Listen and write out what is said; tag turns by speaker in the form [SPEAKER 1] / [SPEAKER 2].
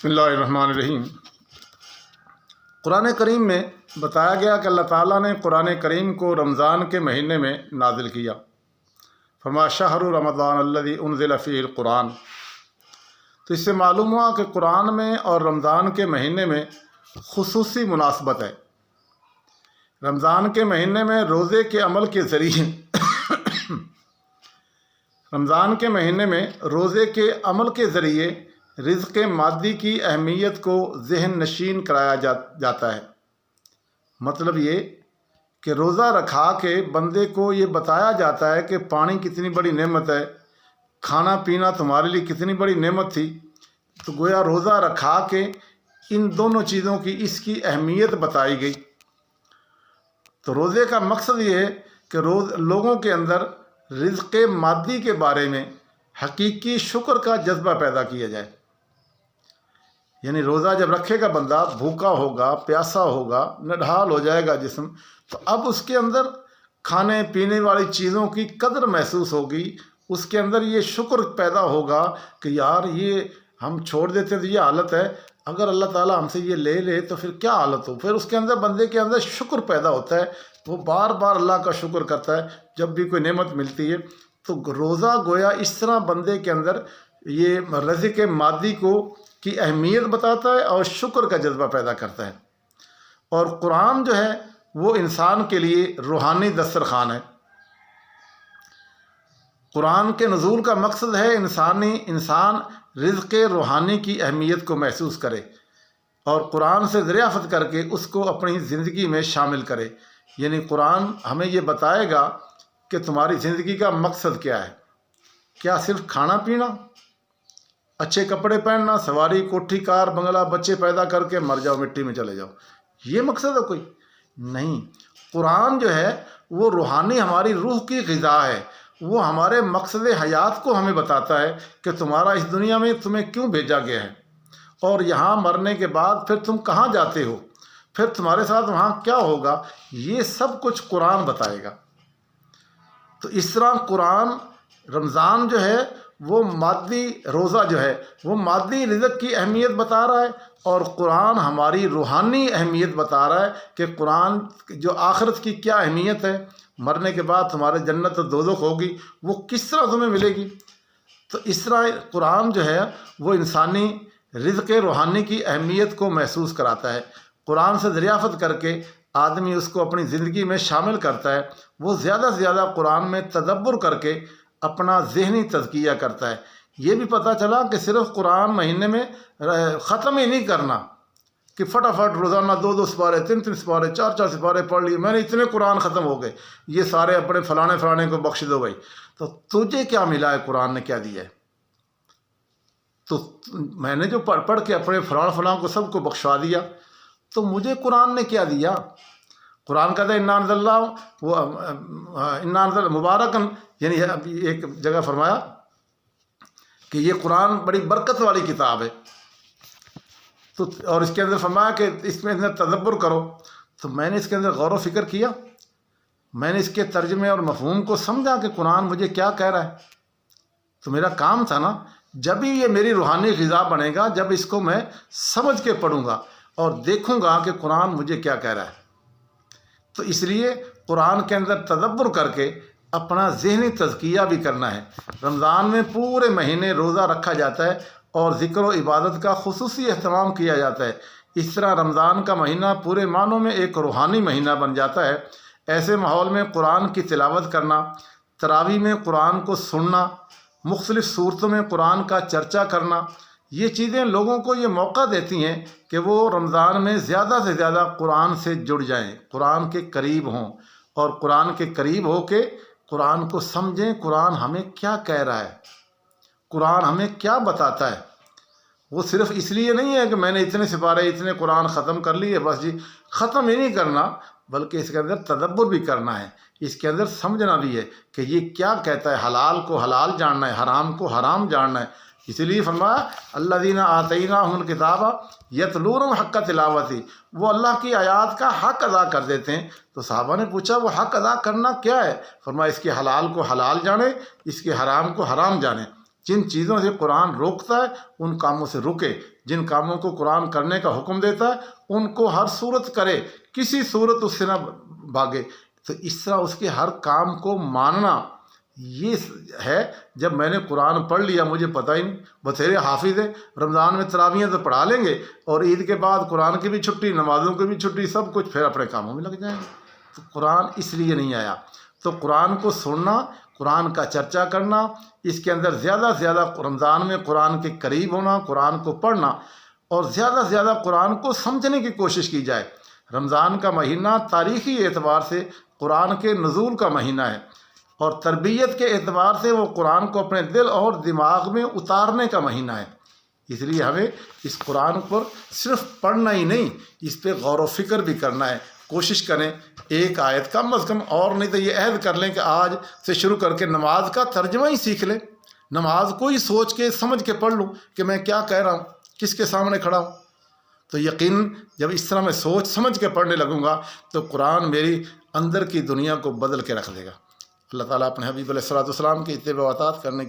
[SPEAKER 1] بسم اللہ الرحمن الرحیم۔ قرآن کریم میں بتایا گیا کہ اللہ تعالیٰ نے قرآن کریم کو رمضان کے مہینے میں نازل کیا۔ فرمایا شہر رمضان الذی انزل فیہ القرآن۔ تو اس سے معلوم ہوا کہ قرآن میں اور رمضان کے مہینے میں خصوصی مناسبت ہے۔ رمضان کے مہینے میں روزے کے عمل کے ذریعے رمضان کے مہینے میں روزے کے عمل کے ذریعے رزق مادی کی اہمیت کو ذہن نشین کرایا جاتا ہے۔ مطلب یہ کہ روزہ رکھا کے بندے کو یہ بتایا جاتا ہے کہ پانی کتنی بڑی نعمت ہے، کھانا پینا تمہارے لیے کتنی بڑی نعمت تھی۔ تو گویا روزہ رکھا کے ان دونوں چیزوں کی اس کی اہمیت بتائی گئی۔ تو روزے کا مقصد یہ ہے کہ لوگوں کے اندر رزق مادی کے بارے میں حقیقی شکر کا جذبہ پیدا کیا جائے۔ یعنی روزہ جب رکھے گا بندہ، بھوکا ہوگا، پیاسا ہوگا، نڈھال ہو جائے گا جسم، تو اب اس کے اندر کھانے پینے والی چیزوں کی قدر محسوس ہوگی، اس کے اندر یہ شکر پیدا ہوگا کہ یار یہ ہم چھوڑ دیتے تو یہ حالت ہے، اگر اللہ تعالیٰ ہم سے یہ لے لے تو پھر کیا حالت ہو۔ پھر اس کے اندر بندے کے اندر شکر پیدا ہوتا ہے، وہ بار بار اللہ کا شکر کرتا ہے جب بھی کوئی نعمت ملتی ہے۔ تو روزہ گویا اس طرح بندے کے اندر یہ رزق مادی کی اہمیت بتاتا ہے اور شکر کا جذبہ پیدا کرتا ہے۔ اور قرآن جو ہے وہ انسان کے لیے روحانی دسترخوان ہے۔ قرآن کے نزول کا مقصد ہے انسان رزق روحانی کی اہمیت کو محسوس کرے اور قرآن سے دریافت کر کے اس کو اپنی زندگی میں شامل کرے۔ یعنی قرآن ہمیں یہ بتائے گا کہ تمہاری زندگی کا مقصد کیا ہے۔ کیا صرف کھانا پینا، اچھے کپڑے پہننا، سواری، کوٹھی، کار، بنگلہ، بچے پیدا کر کے مر جاؤ، مٹی میں چلے جاؤ، یہ مقصد ہے کوئی؟ نہیں، قرآن جو ہے وہ روحانی ہماری روح کی غذا ہے۔ وہ ہمارے مقصد حیات کو ہمیں بتاتا ہے کہ تمہارا اس دنیا میں تمہیں کیوں بھیجا گیا ہے، اور یہاں مرنے کے بعد پھر تم کہاں جاتے ہو، پھر تمہارے ساتھ وہاں کیا ہوگا، یہ سب کچھ قرآن بتائے گا۔ تو اس طرح قرآن رمضان جو ہے وہ مادی، روزہ جو ہے وہ مادی رزق کی اہمیت بتا رہا ہے، اور قرآن ہماری روحانی اہمیت بتا رہا ہے کہ قرآن جو آخرت کی کیا اہمیت ہے، مرنے کے بعد تمہارے جنت و دوزخ ہوگی، وہ کس طرح تمہیں ملے گی۔ تو اس طرح قرآن جو ہے وہ انسانی رزق روحانی کی اہمیت کو محسوس کراتا ہے۔ قرآن سے دریافت کر کے آدمی اس کو اپنی زندگی میں شامل کرتا ہے، وہ زیادہ سے زیادہ قرآن میں تدبر کر کے اپنا ذہنی تزکیہ کرتا ہے۔ یہ بھی پتہ چلا کہ صرف قرآن مہینے میں ختم ہی نہیں کرنا کہ فٹافٹ روزانہ 2 سپارے، 3 سپارے، 4 سپارے پڑھ لیے، میں نے اتنے قرآن ختم ہو گئے، یہ سارے اپنے فلانے کو بخش دو بھائی۔ تو تجھے کیا ملا ہے، قرآن نے کیا دیا ہے؟ تو میں نے جو پڑھ کے اپنے فلاں کو سب کو بخشوا دیا، تو مجھے قرآن نے کیا دیا؟ قرآن کہتا ہے انا انزل مبارکن، یعنی ایک جگہ فرمایا کہ یہ قرآن بڑی برکت والی کتاب ہے، تو اور اس کے اندر فرمایا کہ اس میں اندر تدبر کرو۔ تو میں نے اس کے اندر غور و فکر کیا، میں نے اس کے ترجمے اور مفہوم کو سمجھا کہ قرآن مجھے کیا کہہ رہا ہے۔ تو میرا کام تھا نا، جب ہی یہ میری روحانی غذا بنے گا جب اس کو میں سمجھ کے پڑھوں گا اور دیکھوں گا کہ قرآن مجھے کیا کہہ رہا ہے۔ تو اس لیے قرآن کے اندر تدبر کر کے اپنا ذہنی تزکیہ بھی کرنا ہے۔ رمضان میں پورے مہینے روزہ رکھا جاتا ہے اور ذکر و عبادت کا خصوصی اہتمام کیا جاتا ہے۔ اس طرح رمضان کا مہینہ پورے معنوں میں ایک روحانی مہینہ بن جاتا ہے۔ ایسے ماحول میں قرآن کی تلاوت کرنا، تراویح میں قرآن کو سننا، مختلف صورتوں میں قرآن کا چرچا کرنا، یہ چیزیں لوگوں کو یہ موقع دیتی ہیں کہ وہ رمضان میں زیادہ سے زیادہ قرآن سے جڑ جائیں، قرآن کے قریب ہوں، اور قرآن کے قریب ہو کے قرآن کو سمجھیں، قرآن ہمیں کیا کہہ رہا ہے، قرآن ہمیں کیا بتاتا ہے۔ وہ صرف اس لیے نہیں ہے کہ میں نے اتنے سپارے، اتنے قرآن ختم کر لیے، بس جی ختم ہی نہیں کرنا، بلکہ اس کے اندر تدبر بھی کرنا ہے، اس کے اندر سمجھنا بھی ہے کہ یہ کیا کہتا ہے، حلال کو حلال جاننا ہے، حرام کو حرام جاننا ہے۔ اس لیے فرمایا الذین آتیناہم الکتاب یتلونہ حق تلاوتہ، وہ اللہ کی آیات کا حق ادا کر دیتے ہیں۔ تو صحابہ نے پوچھا وہ حق ادا کرنا کیا ہے؟ فرمایا اس کے حلال کو حلال جانے، اس کے حرام کو حرام جانے۔ جن چیزوں سے قرآن روکتا ہے ان کاموں سے رکے، جن کاموں کو قرآن کرنے کا حکم دیتا ہے ان کو ہر صورت کرے، کسی صورت اس سے نہ بھاگے۔ تو اس طرح اس کے ہر کام کو ماننا یہ ہے۔ جب میں نے قرآن پڑھ لیا مجھے پتہ ہی نہیں، بتھیرے حافظ ہے، رمضان میں تراویحیں تو پڑھا لیں گے اور عید کے بعد قرآن کی بھی چھٹی، نمازوں کی بھی چھٹی، سب کچھ، پھر اپنے کاموں میں لگ جائیں گے۔ تو قرآن اس لیے نہیں آیا۔ تو قرآن کو سننا، قرآن کا چرچا کرنا، اس کے اندر زیادہ سے زیادہ رمضان میں قرآن کے قریب ہونا، قرآن کو پڑھنا اور زیادہ سے زیادہ قرآن کو سمجھنے کی کوشش کی جائے۔ رمضان کا مہینہ تاریخی اعتبار سے قرآن کے نزول کا مہینہ ہے اور تربیت کے اعتبار سے وہ قرآن کو اپنے دل اور دماغ میں اتارنے کا مہینہ ہے۔ اس لیے ہمیں اس قرآن پر صرف پڑھنا ہی نہیں، اس پہ غور و فکر بھی کرنا ہے۔ کوشش کریں ایک آیت کم از کم، اور نہیں تو یہ عہد کر لیں کہ آج سے شروع کر کے نماز کا ترجمہ ہی سیکھ لیں، نماز کو ہی سوچ کے سمجھ کے پڑھ لوں کہ میں کیا کہہ رہا ہوں، کس کے سامنے کھڑا ہوں۔ تو یقیناً جب اس طرح میں سوچ سمجھ کے پڑھنے لگوں گا تو قرآن میری اندر کی دنیا کو بدل کے رکھ دے گا۔ اللہ تعالیٰ اپنے حبیب علیہ الصلوۃ والسلام کی اتباع و اطاعت کرنے کی